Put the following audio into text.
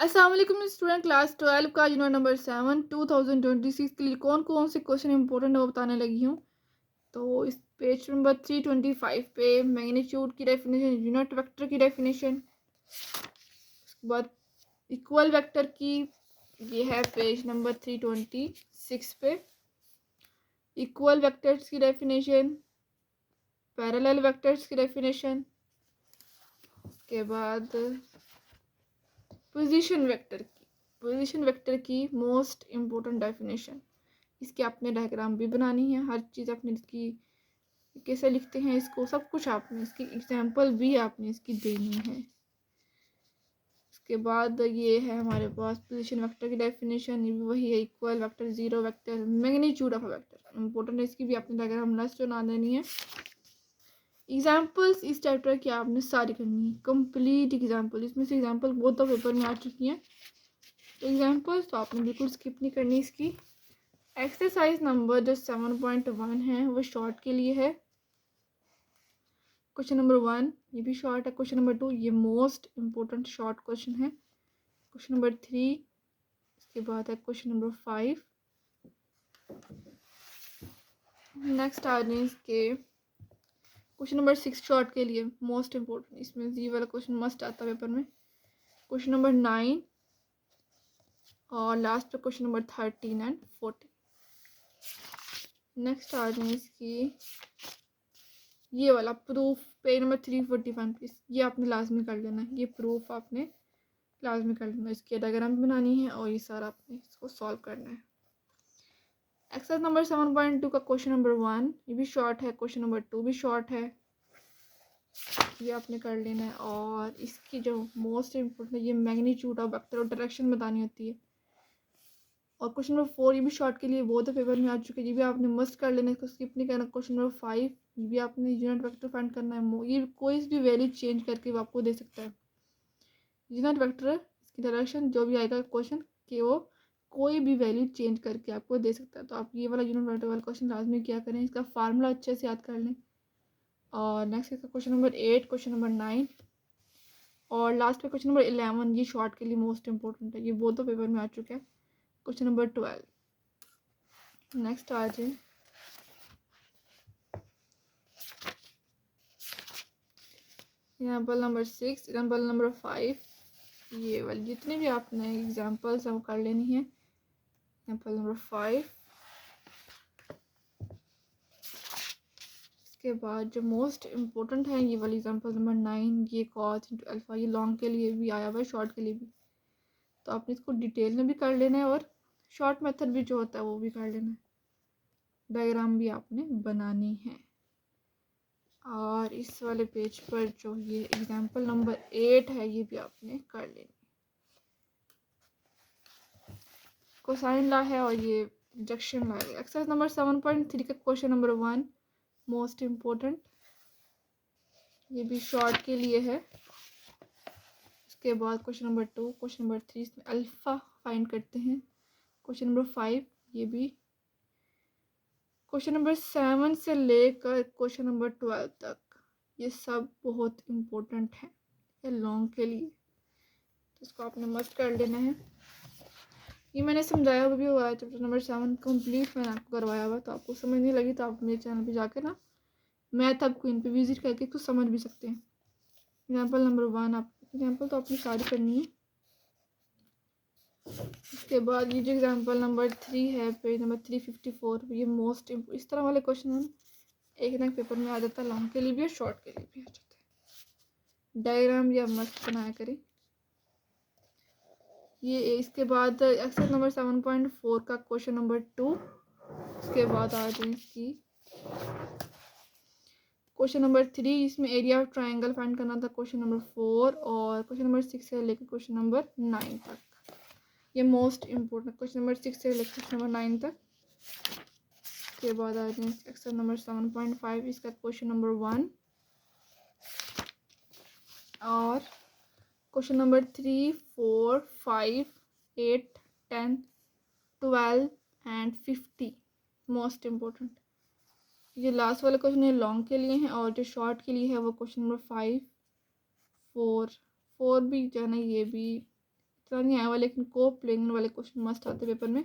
अस्सलाम वालेकुम student class 12 का यूनिट नंबर 7 2026 के लिए कौन कौन से क्वेश्चन इंपॉर्टेंट है वो बताने लगी हूँ। तो इस पेज नंबर 325 पे मैग्नीट्यूड की डेफिनेशन, यूनिट वेक्टर की डेफिनेशन, उसके बाद इक्वल वेक्टर की, ये है पेज नंबर 326 पे इक्वल वेक्टर्स की डेफिनेशन, पैरेलल वेक्टर्स की डेफिनेशन, उसके बाद पोजीशन वेक्टर की मोस्ट इम्पोर्टेंट डेफिनेशन। इसकी आपने डायग्राम भी बनानी है, हर चीज़ आपने इसकी कैसे लिखते हैं इसको सब कुछ आपने इसकी एग्जांपल भी आपने इसकी देनी है। उसके बाद ये है हमारे पास पोजीशन वेक्टर की डेफिनेशन, ये भी वही है, equal vector, zero vector, magnitude of vector important है, इसकी भी आपने डायग्राम लास्ट बना देनी है। एग्जाम्पल्स इस चैप्टर की आपने सारी करनी है, कंप्लीट एग्जाम्पल, इसमें से एग्जाम्पल बहुत तो पेपर में आ चुकी हैं, तो एग्जाम्पल्स तो आपने बिल्कुल स्किप नहीं करनी इसकी। एक्सरसाइज नंबर जो 7.1 है वो शॉर्ट के लिए है। क्वेश्चन नंबर 1 ये भी शॉर्ट है। क्वेश्चन नंबर 2 ये मोस्ट इम्पोर्टेंट शॉर्ट क्वेश्चन है। क्वेश्चन नंबर 3, इसके बाद है क्वेश्चन नंबर 5। नेक्स्ट आ जाए इसके क्वेश्चन नंबर 6 शॉर्ट के लिए मोस्ट इम्पोर्टेंट, इसमें ये वाला क्वेश्चन मस्ट आता है पेपर में। क्वेश्चन नंबर 9 और लास्ट पे क्वेश्चन नंबर 13 एंड 14। नेक्स्ट आ जाए इसकी ये वाला प्रूफ, पेज नंबर 341 प्लीज, ये आपने लाजमी कर लेना है, ये प्रूफ आपने लाजमी कर लेना, इसकी डायग्राम बनानी है और ये सारा आपने इसको सॉल्व करना है। एक्सरसाइज नंबर 7.2 का क्वेश्चन नंबर 1 ये भी शॉर्ट है, क्वेश्चन नंबर 2 भी शॉर्ट है, ये आपने कर लेना है। और इसकी जो मोस्ट इम्पोर्टेंट है, ये मैग्नीट्यूड ऑफ वेक्टर और डायरेक्शन बतानी होती है। और क्वेश्चन नंबर 4 ये भी शॉर्ट के लिए बहुत पेपर में आ चुके हैं, ये भी आपने मस्ट कर लेना है, इसको स्किप नहीं करना। क्वेश्चन नंबर 5 ये भी आपने यूनिट वेक्टर फाइंड करना है, ये कोई भी वैल्यू चेंज करके वो आपको दे सकता है। यूनिट वेक्टर इसकी डायरेक्शन जो भी आएगा क्वेश्चन कि वो कोई भी वैल्यू चेंज करके आपको दे सकता है, तो आप ये वाला यूनिट वेक्टर वाला क्वेश्चन लाजमी क्या करें, इसका फार्मूला अच्छे से याद कर लें। और नेक्स्ट इसका क्वेश्चन नंबर 8, क्वेश्चन नंबर 9 और लास्ट पे क्वेश्चन नंबर 11, ये शॉर्ट के लिए मोस्ट इंपॉर्टेंट है, ये बहुत तो पेपर में आ चुका है। Question number 12। नेक्स्ट आ जाए एग्जाम्पल नंबर 6, एग्जाम्पल नंबर 5, ये वाली जितने भी आपने एग्जाम्पल्स हैं वो कर लेनी है। एग्जाम्पल नंबर 5, इसके बाद जो मोस्ट इम्पोर्टेंट है ये वाली एग्जाम्पल नंबर 9, ये कॉस इंटू अल्फा, ये लॉन्ग के लिए भी आया हुआ है, शॉर्ट के लिए भी, तो आपने इसको डिटेल में भी कर लेना है और शॉर्ट मेथड भी जो होता है वो भी कर लेना है, डायग्राम भी आपने बनानी है। और इस वाले पेज पर जो ये एग्जाम्पल नंबर 8 है ये भी आपने कर लेनी। कोसाइन ला है और ये रिडक्शन ला है। एक्सरसाइज नंबर 7.3 का क्वेश्चन नंबर 1 मोस्ट इम्पोर्टेंट, ये भी शॉर्ट के लिए है। इसके बाद क्वेश्चन नंबर 2, क्वेश्चन नंबर 3 इसमें अल्फा फाइंड करते हैं। क्वेश्चन नंबर 5 ये भी। क्वेश्चन नंबर 7 से लेकर क्वेश्चन नंबर 12 तक ये सब बहुत इम्पोर्टेंट है, ये लॉन्ग के लिए, तो इसको आपने मस्ट कर लेना है। ये मैंने समझाया भी हुआ है, चैप्टर नंबर 7 कंप्लीट मैंने आपको करवाया हुआ, तो आपको समझ नहीं लगी तो आप मेरे चैनल पे जाके ना मैथ अब क्वीन पे विजिट करके कुछ समझ भी सकते हैं। एग्जाम्पल नंबर 1 आप एग्जाम्पल तो आपने सारी करनी है। उसके बाद ये जो एग्जाम्पल नंबर 3 है पेज नंबर 354, ये मोस्ट इस तरह वाले क्वेश्चन एक ना पेपर में आ जाता है, लॉन्ग के लिए भी और शॉर्ट के लिए भी आ जाता है, डायग्राम या मस्त बनाया करें। ये इसके बाद एक्सरसाइज नंबर 7.4 का क्वेश्चन नंबर 2, उसके बाद आ जाए इसकी क्वेश्चन नंबर 3, इसमें एरिया ऑफ ट्राइंगल फाइंड करना था, क्वेश्चन नंबर 4 और क्वेश्चन नंबर 6 से लेकर क्वेश्चन नंबर 9 तक, ये मोस्ट इम्पोर्टेंट क्वेश्चन नंबर 6 से लेकर क्वेश्चन नंबर 9 तक। उसके बाद आ जाए एक्सरसाइज नंबर 7.5, इसका क्वेश्चन नंबर 1 और question number 3, 4, 5, 8, 10, 12 and 50 most important. ये लास्ट वाला क्वेश्चन है लॉन्ग के लिए है और जो शॉर्ट के लिए है वो क्वेश्चन नंबर 5, 4 भी जो है ना, ये भी इतना नहीं आया हुआ, लेकिन कोप प्लेन वाले क्वेश्चन मस्त आते पेपर में।